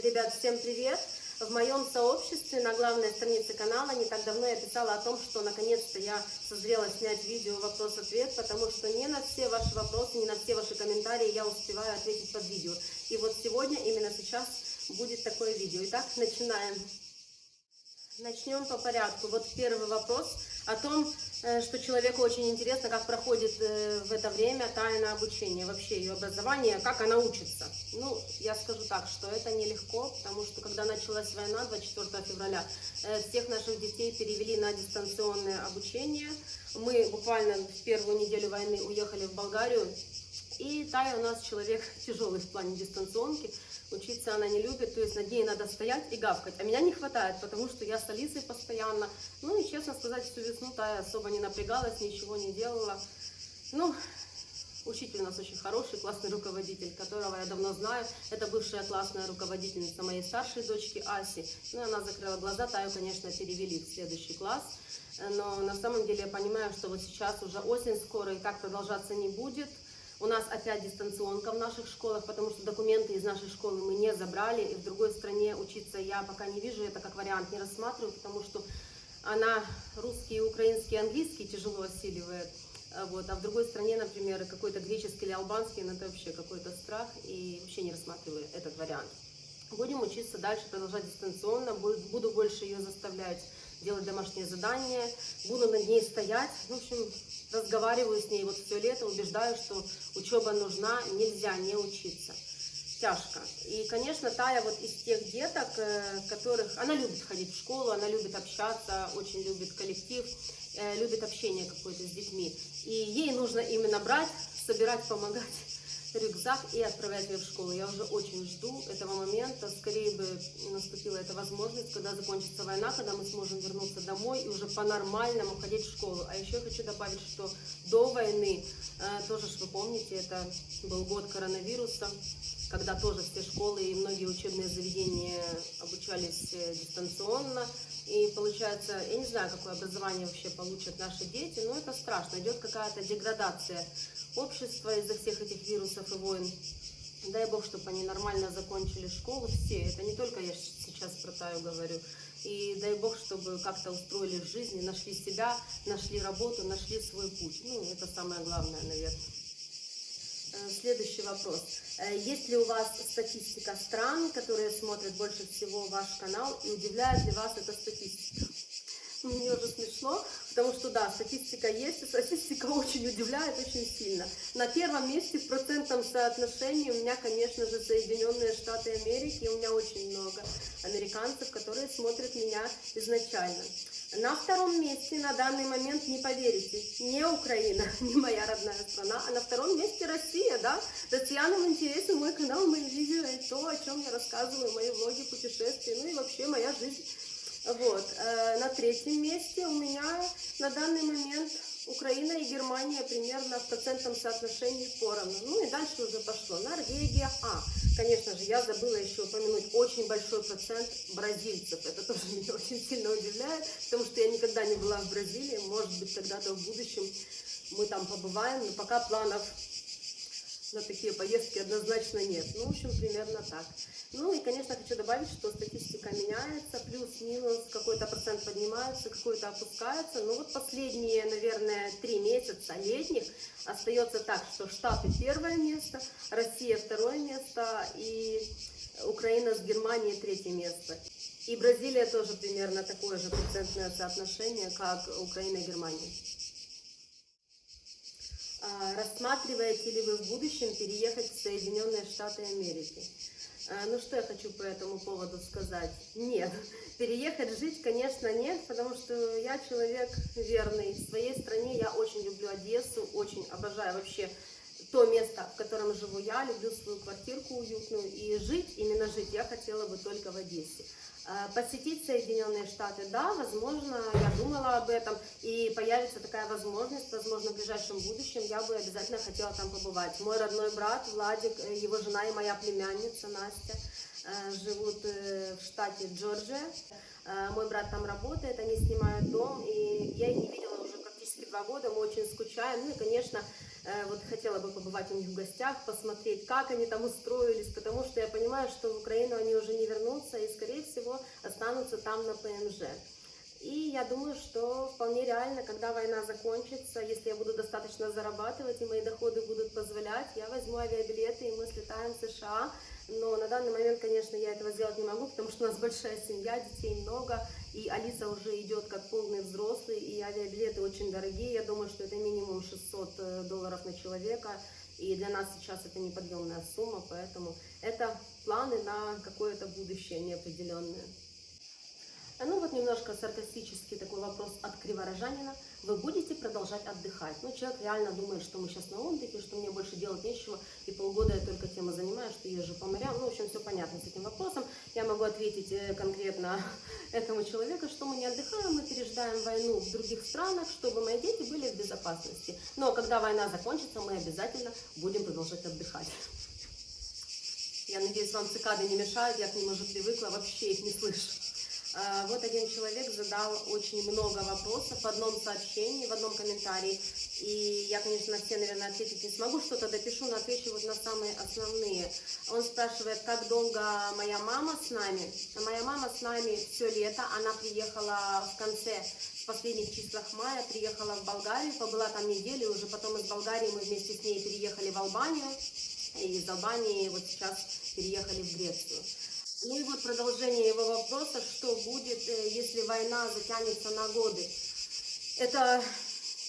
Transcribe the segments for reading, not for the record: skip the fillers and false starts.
Ребят, всем привет! В моем сообществе на главной странице канала не так давно я писала о том, что наконец-то я созрела снять видео вопрос-ответ, потому что не на все ваши вопросы, не на все ваши комментарии я успеваю ответить под видео. И вот сегодня, именно сейчас, будет такое видео. Итак, начинаем. Начнем по порядку. Вот первый вопрос о том, что человеку очень интересно, как проходит в это время тайное обучение, вообще ее образование, как она учится. Ну, я скажу так, что это нелегко, потому что когда началась война 24 февраля, всех наших детей перевели на дистанционное обучение. Мы буквально в первую неделю войны уехали в Болгарию, и Тая у нас человек тяжелый в плане дистанционки. Учиться она не любит, то есть над ней надо стоять и гавкать. А меня не хватает, потому что я с Алисой постоянно. Ну и, честно сказать, всю весну Тая особо не напрягалась, ничего не делала. Ну, учитель у нас очень хороший, классный руководитель, которого я давно знаю. Это бывшая классная руководительница моей старшей дочки Аси. Ну, она закрыла глаза, Таю, конечно, перевели в следующий класс. Но на самом деле я понимаю, что вот сейчас уже осень скоро, и так продолжаться не будет. У нас опять дистанционка в наших школах, потому что документы из нашей школы мы не забрали, и в другой стране учиться я пока не вижу, это как вариант не рассматриваю, потому что она русский, украинский, английский тяжело осиливает, вот, а в другой стране, например, какой-то греческий или албанский, ну, это вообще какой-то страх, и вообще не рассматриваю этот вариант. Будем учиться дальше, продолжать дистанционно, буду больше ее заставлять делать домашние задания, буду над ней стоять, в общем, разговариваю с ней вот все лето, убеждаю, что учеба нужна, нельзя не учиться. Тяжко. И, конечно, Тая вот из тех деток, которых... Она любит ходить в школу, она любит общаться, очень любит коллектив, любит общение какое-то с детьми. И ей нужно именно брать, собирать, помогать рюкзак и отправлять ее в школу. Я уже очень жду этого момента. Скорее бы наступила эта возможность, когда закончится война, когда мы сможем вернуться домой и уже по-нормальному ходить в школу. А еще я хочу добавить, что до войны, тоже, вы помните, это был год коронавируса, когда тоже все школы и многие учебные заведения обучались дистанционно. И получается, я не знаю, какое образование вообще получат наши дети, но это страшно. Идет какая-то деградация общества из-за всех этих вирусов и войн. Дай Бог, чтобы они нормально закончили школу, все. Это не только я сейчас про Таю говорю. И дай Бог, чтобы как-то устроились в жизни, нашли себя, нашли работу, нашли свой путь. Ну, это самое главное, наверное. Следующий вопрос. Есть ли у вас статистика стран, которые смотрят больше всего ваш канал, и удивляет ли вас эта статистика? Мне уже смешно, потому что да, статистика есть, и статистика очень удивляет, очень сильно. На первом месте в процентном соотношении у меня, конечно же, Соединенные Штаты Америки, и у меня очень много американцев, которые смотрят меня изначально. На втором месте на данный момент, не поверите, не Украина, не моя родная страна, а на втором месте Россия, да. Россиянам интересен мой канал, мои видео, и то, о чем я рассказываю, мои влоги, путешествия, ну и вообще моя жизнь. Вот. На третьем месте у меня на данный момент Украина и Германия примерно в процентном соотношении поровну. Ну и дальше уже пошло. Норвегия. Конечно же, я забыла еще упомянуть очень большой процент бразильцев. Это тоже меня очень сильно удивляет, потому что я никогда не была в Бразилии. Может быть, когда-то в будущем мы там побываем, но пока планов на такие поездки однозначно нет. Ну, в общем, примерно так. Ну и, конечно, хочу добавить, что статистика меняется, плюс-минус, какой-то процент поднимается, какой-то опускается. Но вот последние, наверное, 3 месяца летних остается так, что Штаты первое место, Россия второе место и Украина с Германией третье место. И Бразилия тоже примерно такое же процентное соотношение, как Украина и Германия. Рассматриваете ли вы в будущем переехать в Соединенные Штаты Америки? Ну, что я хочу по этому поводу сказать? Нет. Переехать жить, конечно, нет, потому что я человек верный. В своей стране я очень люблю Одессу, очень обожаю вообще то место, в котором живу я, люблю свою квартирку уютную. И жить, именно жить, я хотела бы только в Одессе. Посетить Соединенные Штаты, да, возможно, я думала об этом, и появится такая возможность, возможно, в ближайшем будущем я бы обязательно хотела там побывать. Мой родной брат Владик, его жена и моя племянница Настя живут в штате Джорджия. Мой брат там работает, они снимают дом, и я их не видела уже практически 2 года, мы очень скучаем. Ну и, конечно, Вот хотела бы побывать у них в гостях, посмотреть, как они там устроились, потому что я понимаю, что в Украину они уже не вернутся и, скорее всего, останутся там на ПМЖ. И я думаю, что вполне реально, когда война закончится, если я буду достаточно зарабатывать и мои доходы будут позволять, я возьму авиабилеты и мы слетаем в США. Но на данный момент, конечно, я этого сделать не могу, потому что у нас большая семья, детей много, и Алиса уже идет как полный взрослый, и авиабилеты очень дорогие. Я думаю, что это минимум $600 на человека, и для нас сейчас это неподъемная сумма, поэтому это планы на какое-то будущее неопределенное. Ну вот немножко саркастический такой вопрос от криворожанина. Вы будете продолжать отдыхать? Ну, человек реально думает, что мы сейчас на отдыхе, что мне больше делать нечего, и полгода я только тем и занимаюсь, что езжу по морям. Ну, в общем, все понятно с этим вопросом. Я могу ответить конкретно этому человеку, что мы не отдыхаем, мы пережидаем войну в других странах, чтобы мои дети были в безопасности. Но когда война закончится, мы обязательно будем продолжать отдыхать. Я надеюсь, вам цикады не мешают, я к ним уже привыкла, вообще их не слышу. Вот один человек задал очень много вопросов в одном сообщении, в одном комментарии. И я, конечно, на все, наверное, ответить не смогу, что-то допишу, но отвечу вот на самые основные. Он спрашивает, как долго моя мама с нами. Моя мама с нами все лето, она приехала в последних числах мая, приехала в Болгарию, побыла там неделю, уже потом из Болгарии мы вместе с ней переехали в Албанию, и из Албании вот сейчас переехали в Грецию. Ну и вот продолжение его вопроса, что будет, если война затянется на годы. Это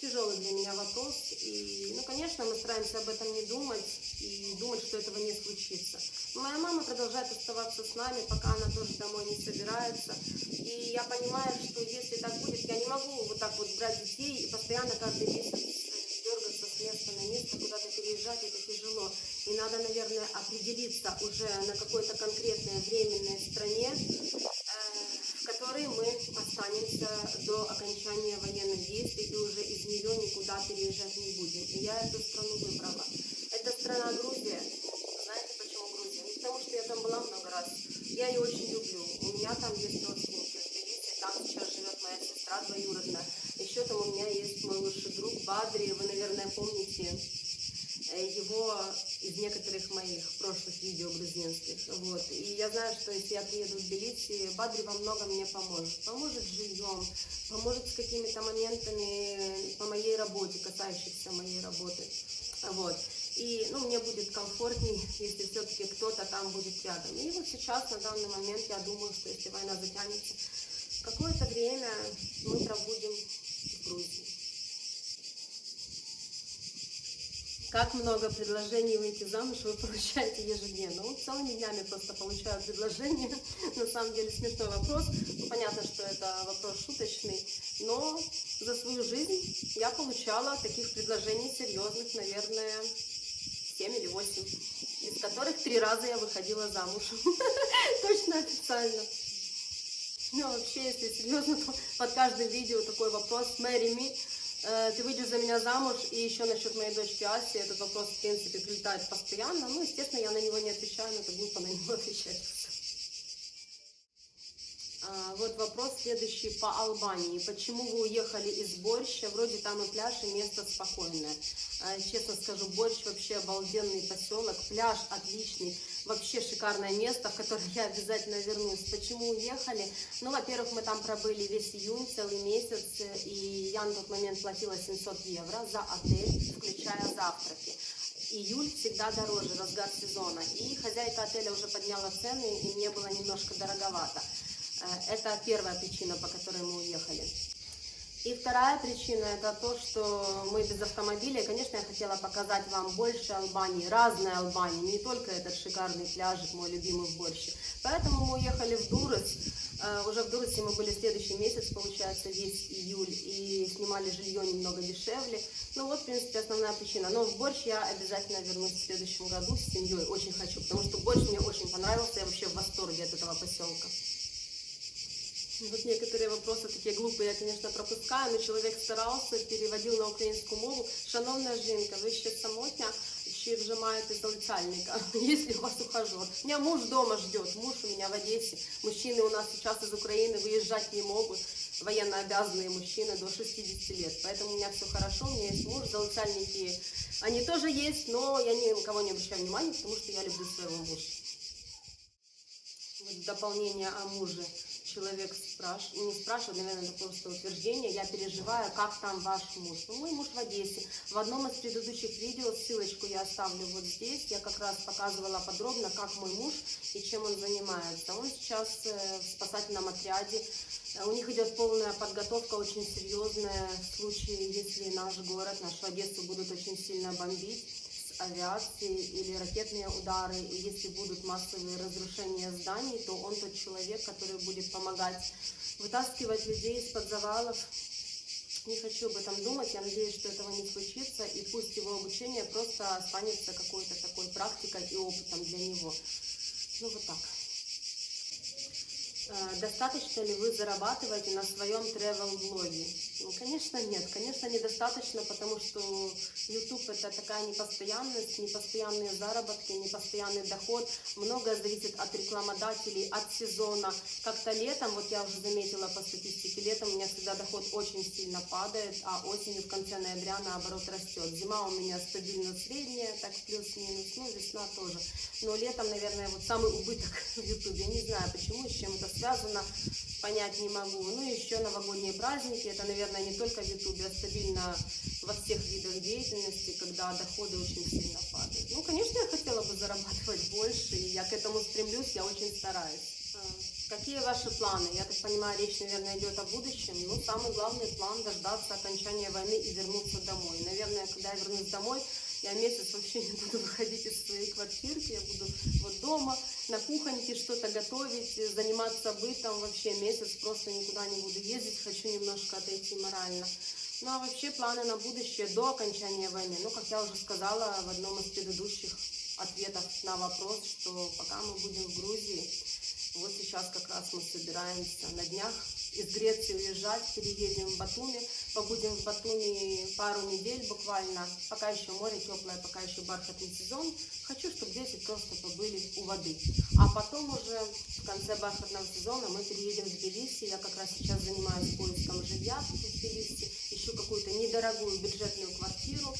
тяжелый для меня вопрос, и, ну, конечно, мы стараемся об этом не думать, и думать, что этого не случится. Но моя мама продолжает оставаться с нами, пока она тоже домой не собирается, и я понимаю, что если так будет, я не могу вот так вот брать детей и постоянно каждый месяц дергаться с места на место, куда-то переезжать, это тяжело. И надо, наверное, определиться уже на какой-то конкретной временной стране, в которой мы останемся до окончания военных действий, и уже из нее никуда переезжать не будем. И я эту страну выбрала. Это страна Грузия. Знаете, почему Грузия? Не потому, что я там была много раз. Я ее очень люблю. У меня там есть родственники в Тбилиси, там сейчас живет моя сестра двоюродная. Еще там у меня есть мой лучший друг Бадри. Вы, наверное, помните его из некоторых моих прошлых видео грузинских. Вот. И я знаю, что если я приеду в Тбилиси, Бадри во многом мне поможет. Поможет с жильем, поможет с какими-то моментами по моей работе, касающихся моей работы. Вот. И, ну, мне будет комфортней, если все-таки кто-то там будет рядом. И вот сейчас, на данный момент, я думаю, что если война затянется, какое-то время мы пробудем в Грузии. Как много предложений выйти замуж вы получаете ежедневно? Ну, целыми днями просто получаю предложения. На самом деле смешной вопрос. Ну, понятно, что это вопрос шуточный, но за свою жизнь я получала таких предложений серьезных, наверное, 7 или 8, из которых 3 раза я выходила замуж. Точно официально. Ну, вообще, если серьезно, то под каждым видео такой вопрос: marry me. Ты выйдешь за меня замуж? И еще насчет моей дочки Аси, этот вопрос, в принципе, прилетает постоянно. Ну, естественно, я на него не отвечаю, но это глупо на него отвечать. Вот вопрос следующий по Албании. Почему вы уехали из Борща? Вроде там и пляж, и место спокойное. Честно скажу, Борщ вообще обалденный поселок, пляж отличный, вообще шикарное место, в которое я обязательно вернусь. Почему уехали? Ну, во-первых, мы там пробыли весь июнь, целый месяц, и я на тот момент платила 700 евро за отель, включая завтраки. Июль всегда дороже, разгар сезона, и хозяйка отеля уже подняла цены, и мне было немножко дороговато. Это первая причина, по которой мы уехали. И вторая причина – это то, что мы без автомобиля. Конечно, я хотела показать вам больше Албании, разные Албании, не только этот шикарный пляжик, мой любимый в Борще. Поэтому мы уехали в Дуррес. Уже в Дурресе мы были следующий месяц, получается, весь июль, и снимали жилье немного дешевле. Ну вот, в принципе, основная причина. Но в Борщ я обязательно вернусь в следующем году с семьей. Очень хочу, потому что Борщ мне очень понравился. Я вообще в восторге от этого поселка. Вот некоторые вопросы такие глупые я, конечно, пропускаю, но человек старался, переводил на українську мову. Шановна жінка, ви ще самотня, чи вже маєте залицяльника, если у вас ухажер? У меня муж дома ждет, муж у меня в Одессе. Мужчины у нас сейчас из Украины выезжать не могут, военно обязанные мужчины до 60 лет. Поэтому у меня все хорошо, у меня есть муж, залицяльники Они тоже есть, но я никого не обращаю внимания, потому что я люблю своего мужа. Вот дополнение о муже. Человек не спрашивает, наверное, это просто утверждение. Я переживаю, как там ваш муж. Ну, мой муж в Одессе. В одном из предыдущих видео, ссылочку я оставлю вот здесь, я как раз показывала подробно, как мой муж и чем он занимается. Он сейчас в спасательном отряде. У них идет полная подготовка, очень серьезная, в случае, если наш город, нашу Одессу будут очень сильно бомбить с авиации или ракетные удары, и если будут массовые разрушения зданий, то он тот человек, который будет помогать вытаскивать людей из-под завалов. Не хочу об этом думать, я надеюсь, что этого не случится, и пусть его обучение просто останется какой-то такой практикой и опытом для него. Ну вот так. Достаточно ли вы зарабатываете на своем travel-блоге? Ну, конечно, нет. Конечно, недостаточно, потому что YouTube это такая непостоянность, непостоянные заработки, непостоянный доход. Многое зависит от рекламодателей, от сезона. Как-то летом, вот я уже заметила по статистике, летом у меня всегда доход очень сильно падает, а осенью в конце ноября наоборот растет. Зима у меня стабильно средняя, так плюс-минус, ну весна тоже. Но летом, наверное, вот самый убыток в YouTube. Я не знаю почему, с чем это связано, понять не могу. Ну и еще новогодние праздники, это, наверное, не только в Ютубе, а стабильно во всех видах деятельности, когда доходы очень сильно падают. Ну, конечно, я хотела бы зарабатывать больше, и я к этому стремлюсь, я очень стараюсь. Какие ваши планы? Я так понимаю, речь, наверное, идет о будущем. Ну, самый главный план — дождаться окончания войны и вернуться домой. Наверное, когда я вернусь домой, я месяц вообще не буду выходить из своей квартирки, я буду вот дома, на кухоньке что-то готовить, заниматься бытом, вообще месяц просто никуда не буду ездить, хочу немножко отойти морально. Ну а вообще планы на будущее до окончания войны, ну как я уже сказала в одном из предыдущих ответов на вопрос, что пока мы будем в Грузии, вот сейчас как раз мы собираемся на днях из Греции уезжать, переедем в Батуми, побудем в Батуми пару недель буквально, пока еще море теплое, пока еще бархатный сезон. Хочу, чтобы дети просто побыли у воды. А потом уже в конце бархатного сезона мы переедем в Тбилиси. Я как раз сейчас занимаюсь поиском жилья в Тбилиси, ищу какую-то недорогую бюджетную квартиру,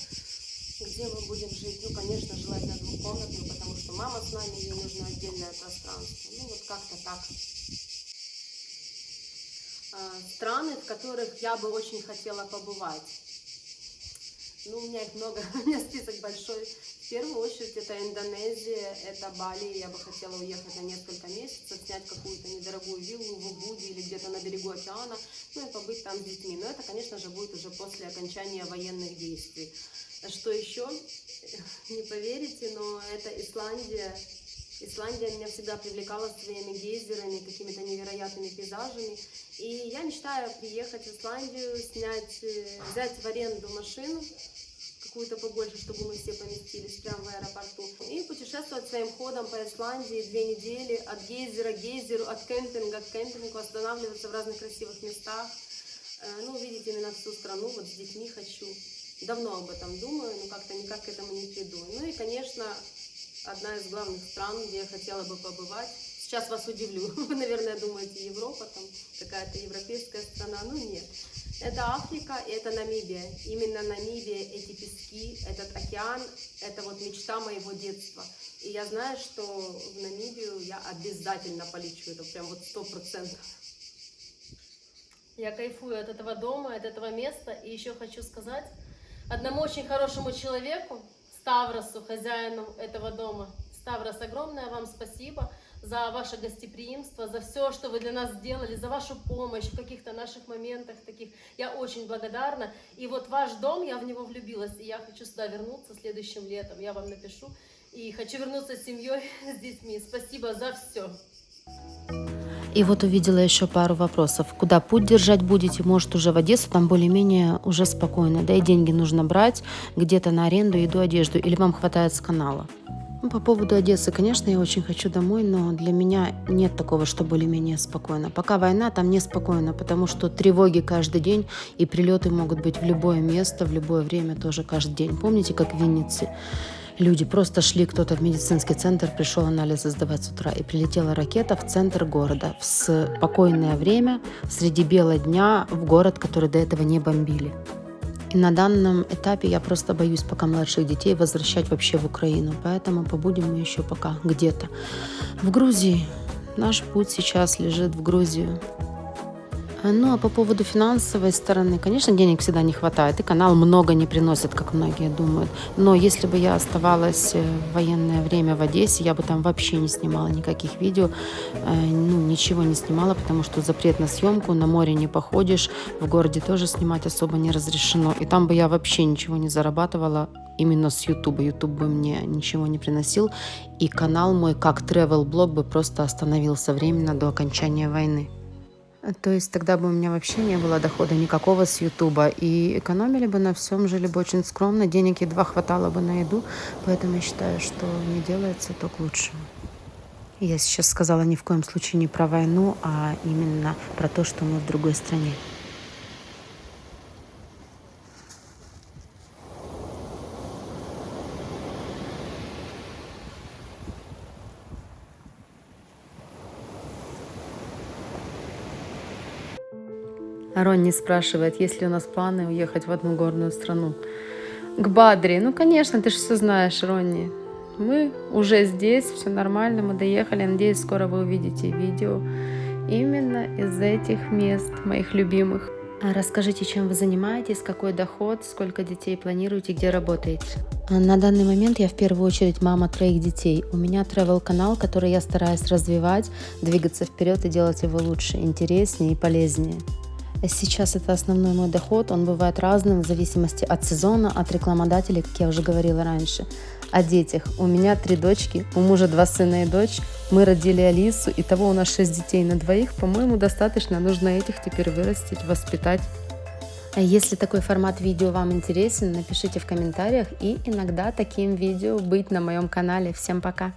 где мы будем жить. Ну, конечно, желательно двухкомнатную, потому что мама с нами, ей нужно отдельное пространство. Ну, вот как-то так. Страны, в которых я бы очень хотела побывать. Ну, у меня их много, у меня список большой. В первую очередь это Индонезия, это Бали. Я бы хотела уехать на несколько месяцев, снять какую-то недорогую виллу в Убуде или где-то на берегу океана, ну и побыть там с детьми. Но это, конечно же, будет уже после окончания военных действий. Что еще? Не поверите, но это Исландия. Исландия меня всегда привлекала своими гейзерами, какими-то невероятными пейзажами. И я мечтаю приехать в Исландию, взять в аренду машину, какую-то побольше, чтобы мы все поместились прямо в аэропорту. И путешествовать своим ходом по Исландии 2 недели, от гейзера к гейзеру, от кемпинга к кемпингу, останавливаться в разных красивых местах. Ну, увидеть именно всю страну, вот с детьми хочу. Давно об этом думаю, но как-то никак к этому не приду. Ну и, конечно, одна из главных стран, где я хотела бы побывать. Сейчас вас удивлю. Вы, наверное, думаете, Европа, там какая-то европейская страна. Ну нет. Это Африка и это Намибия. Именно Намибия, эти пески, этот океан, это вот мечта моего детства. И я знаю, что в Намибию я обязательно полечу. Это прям вот 100%. Я кайфую от этого дома, от этого места. И еще хочу сказать одному очень хорошему человеку, Ставросу, хозяину этого дома. Ставрос, огромное вам спасибо за ваше гостеприимство, за все, что вы для нас сделали, за вашу помощь в каких-то наших моментах таких. Я очень благодарна. И вот ваш дом, я в него влюбилась, и я хочу сюда вернуться следующим летом. Я вам напишу. И хочу вернуться с семьей, с детьми. Спасибо за все. И вот увидела еще пару вопросов. Куда путь держать будете? Может, уже в Одессу, там более-менее уже спокойно. Да и деньги нужно брать где-то на аренду, еду, одежду. Или вам хватает с канала? Ну, по поводу Одессы, конечно, я очень хочу домой, но для меня нет такого, что более-менее спокойно. Пока война, там неспокойно, потому что тревоги каждый день, и прилеты могут быть в любое место, в любое время, тоже каждый день. Помните, как в Виннице? Люди просто шли, кто-то в медицинский центр, пришел анализы сдавать с утра, и прилетела ракета в центр города в спокойное время, среди бела дня, в город, который до этого не бомбили. И на данном этапе я просто боюсь пока младших детей возвращать вообще в Украину. Поэтому побудем мы еще пока где-то в Грузии. Наш путь сейчас лежит в Грузию. Ну, а по поводу финансовой стороны, конечно, денег всегда не хватает, и канал много не приносит, как многие думают. Но если бы я оставалась в военное время в Одессе, я бы там вообще не снимала никаких видео, ничего не снимала, потому что запрет на съемку, на море не походишь, в городе тоже снимать особо не разрешено. И там бы я вообще ничего не зарабатывала именно с Ютуба. Ютуб бы мне ничего не приносил, и канал мой как travel-блог бы просто остановился временно до окончания войны. То есть тогда бы у меня вообще не было дохода никакого с Ютуба. И экономили бы на всем, жили бы очень скромно, денег едва хватало бы на еду. Поэтому я считаю, что не делается, то к лучшему. Я сейчас сказала ни в коем случае не про войну, а именно про то, что мы в другой стране. Ронни спрашивает, есть ли у нас планы уехать в одну горную страну. К Бадри. Ну, конечно, ты же все знаешь, Ронни. Мы уже здесь, все нормально, мы доехали. Надеюсь, скоро вы увидите видео именно из этих мест, моих любимых. Расскажите, чем вы занимаетесь, какой доход, сколько детей планируете, где работаете. На данный момент я в первую очередь мама 3 детей. У меня travel-канал, который я стараюсь развивать, двигаться вперед и делать его лучше, интереснее и полезнее. Сейчас это основной мой доход, он бывает разным в зависимости от сезона, от рекламодателей, как я уже говорила раньше. О детях. У меня 3 дочки, у мужа 2 сына и дочь. Мы родили Алису, итого у нас 6 детей на 2. По-моему, достаточно, нужно этих теперь вырастить, воспитать. Если такой формат видео вам интересен, напишите в комментариях, и иногда таким видео быть на моем канале. Всем пока!